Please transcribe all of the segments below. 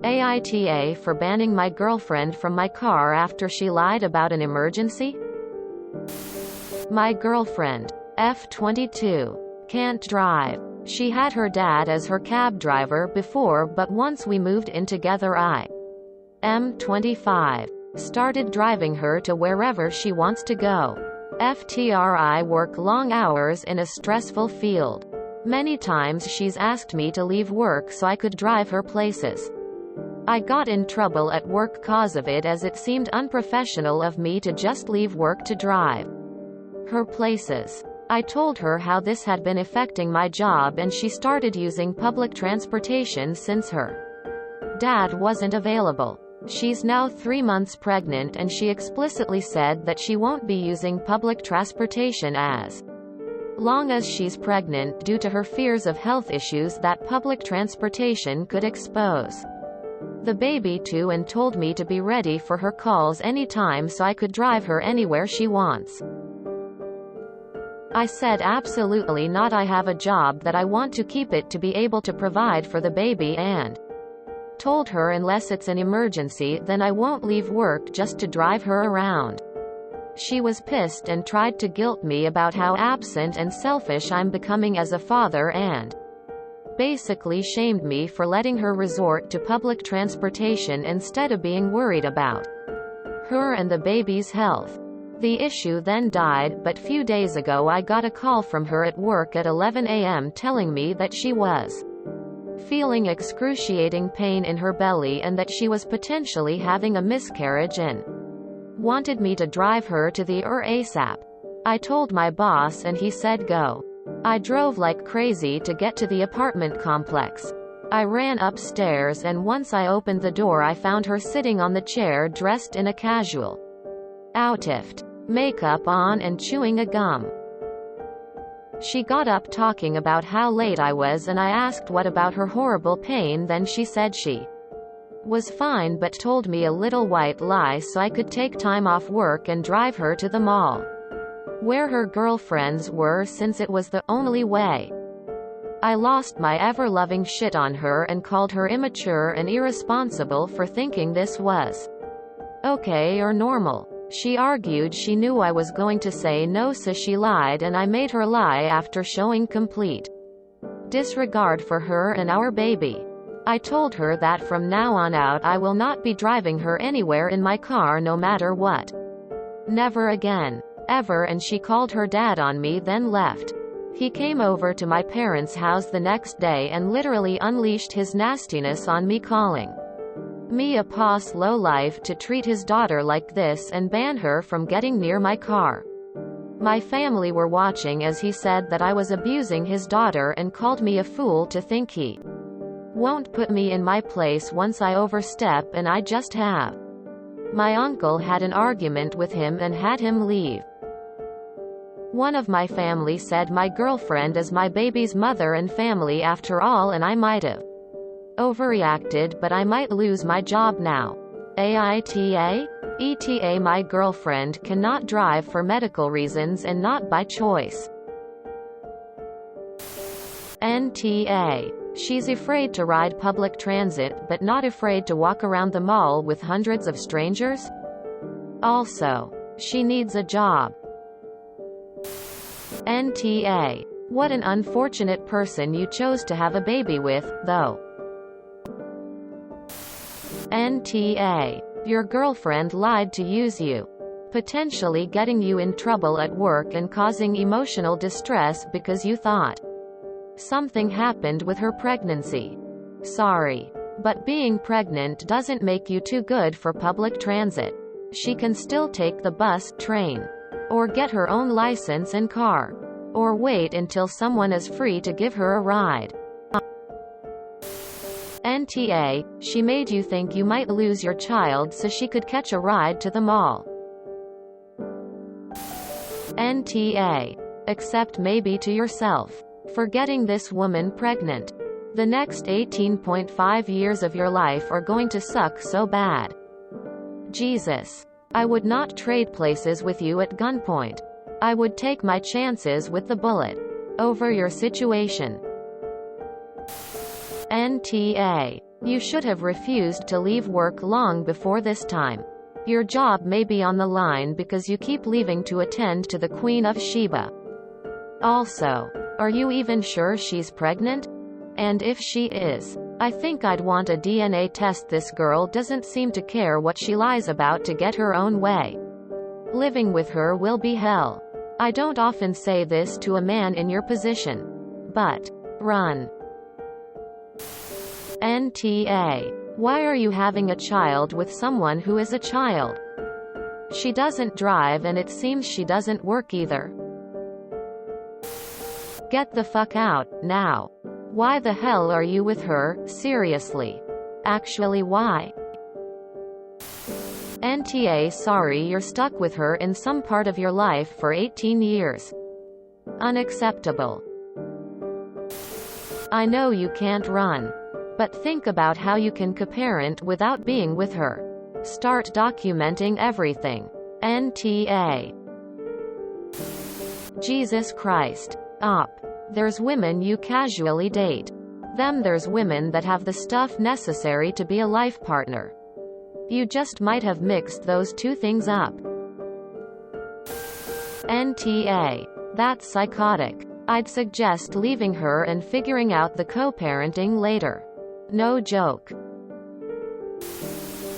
AITA for banning my girlfriend from my car after she lied about an emergency? My girlfriend, F22, can't drive. She had her dad as her cab driver before, but once we moved in together I, M25, started driving her to wherever she wants to go. I work long hours in a stressful field. Many times she's asked me to leave work so I could drive her places. I got in trouble at work cause of it, as it seemed unprofessional of me to just leave work to drive her places. I told her how this had been affecting my job, and she started using public transportation since her dad wasn't available. She's now 3 months pregnant, and she explicitly said that she won't be using public transportation as long as she's pregnant, due to her fears of health issues that public transportation could expose the baby to, and told me to be ready for her calls anytime so I could drive her anywhere she wants. I said absolutely not. I have a job that I want to keep it to be able to provide for the baby, and told her unless it's an emergency then I won't leave work just to drive her around. She was pissed and tried to guilt me about how absent and selfish I'm becoming as a father, and basically shamed me for letting her resort to public transportation instead of being worried about her and the baby's health. The issue then died, but few days ago I got a call from her at work at 11 a.m. telling me that she was feeling excruciating pain in her belly and that she was potentially having a miscarriage, and wanted me to drive her to the ER ASAP. I told my boss and he said go. I drove like crazy to get to the apartment complex. I ran upstairs, and once I opened the door I found her sitting on the chair dressed in a casual outfit, makeup on and chewing a gum. She got up talking about how late I was, and I asked what about her horrible pain. Then she said she was fine but told me a little white lie so I could take time off work and drive her to the mall where her girlfriends were, since it was the only way. I lost my ever-loving shit on her and called her immature and irresponsible for thinking this was okay or normal. She argued she knew I was going to say no, so she lied, and I made her lie after showing complete disregard for her and our baby. I told her that from now on out I will not be driving her anywhere in my car no matter what. Never again. Ever, and she called her dad on me, then left. He came over to my parents' house the next day and literally unleashed his nastiness on me, calling me a poss lowlife to treat his daughter like this and ban her from getting near my car. My family were watching as he said that I was abusing his daughter and called me a fool to think he won't put me in my place once I overstep, and I just have. My uncle had an argument with him and had him leave. One of my family said my girlfriend is my baby's mother and family after all, and I might have overreacted, but I might lose my job now. AITA? ETA. My girlfriend cannot drive for medical reasons and not by choice. NTA. She's afraid to ride public transit but not afraid to walk around the mall with hundreds of strangers? Also, she needs a job. NTA. What an unfortunate person you chose to have a baby with, though. NTA. Your girlfriend lied to use you, potentially getting you in trouble at work and causing emotional distress because you thought something happened with her pregnancy. Sorry, but being pregnant doesn't make you too good for public transit. She can still take the bus, train, or get her own license and car, or wait until someone is free to give her a ride. NTA. She made you think you might lose your child so she could catch a ride to the mall. NTA. Except maybe to yourself for getting this woman pregnant. The next 18.5 years of your life are going to suck so bad. Jesus. I would not trade places with you at gunpoint. I would take my chances with the bullet over your situation. NTA. You should have refused to leave work long before this time. Your job may be on the line because you keep leaving to attend to the Queen of Sheba. Also, are you even sure she's pregnant? And if she is, I think I'd want a DNA test. This girl doesn't seem to care what she lies about to get her own way. Living with her will be hell. I don't often say this to a man in your position. But, run. NTA. Why are you having a child with someone who is a child? She doesn't drive and it seems she doesn't work either. Get the fuck out, now. Why the hell are you with her, seriously? Actually, why? NTA. Sorry you're stuck with her in some part of your life for 18 years. Unacceptable. I know you can't run. But think about how you can co-parent without being with her. Start documenting everything. NTA. Jesus Christ. Op. There's women you casually date. There's women that have the stuff necessary to be a life partner. You just might have mixed those two things up. NTA. That's psychotic. I'd suggest leaving her and figuring out the co-parenting later. No joke.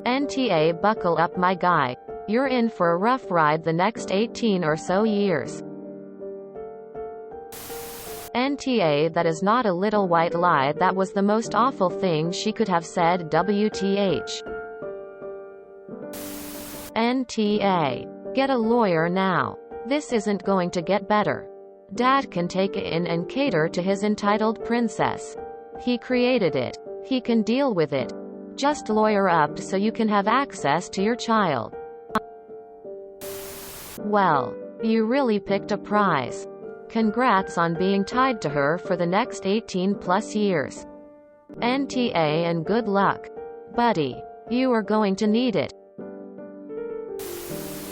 NTA. Buckle up, my guy. You're in for a rough ride the next 18 or so years. NTA. That is not a little white lie. That was the most awful thing she could have said. WTH. NTA. Get a lawyer now. This isn't going to get better. Dad can take it in and cater to his entitled princess. He created it. He can deal with it. Just lawyer up so you can have access to your child. Well, you really picked a prize. Congrats on being tied to her for the next 18 plus years. NTA. And good luck, buddy. You are going to need it.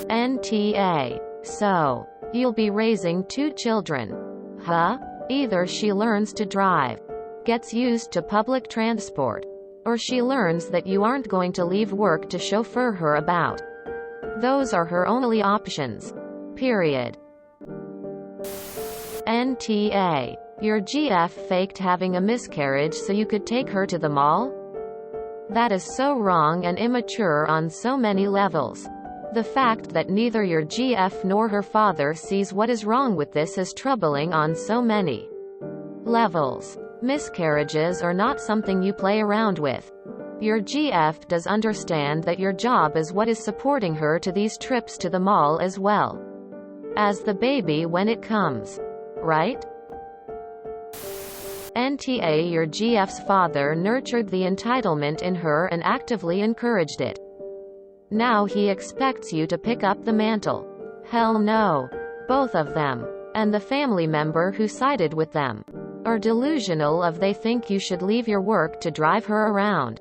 NTA. So, you'll be raising 2 children. Huh? Either she learns to drive, gets used to public transport, or she learns that you aren't going to leave work to chauffeur her about. Those are her only options. Period. NTA. Your GF faked having a miscarriage so you could take her to the mall? That is so wrong and immature on so many levels. The fact that neither your GF nor her father sees what is wrong with this is troubling on so many levels. Miscarriages are not something you play around with. Your GF does understand that your job is what is supporting her to these trips to the mall as well as the baby when it comes. Right? NTA. Your GF's father nurtured the entitlement in her and actively encouraged it. Now he expects you to pick up the mantle. Hell no. Both of them, and the family member who sided with them, are delusional of they think you should leave your work to drive her around.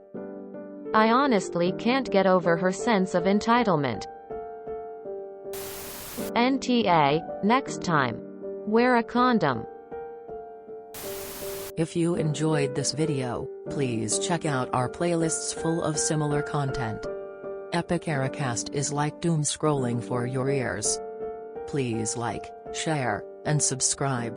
I honestly can't get over her sense of entitlement. NTA. Next time, wear a condom. If you enjoyed this video, please check out our playlists full of similar content. Epic AITA is like doom scrolling for your ears. Please like, share, and subscribe.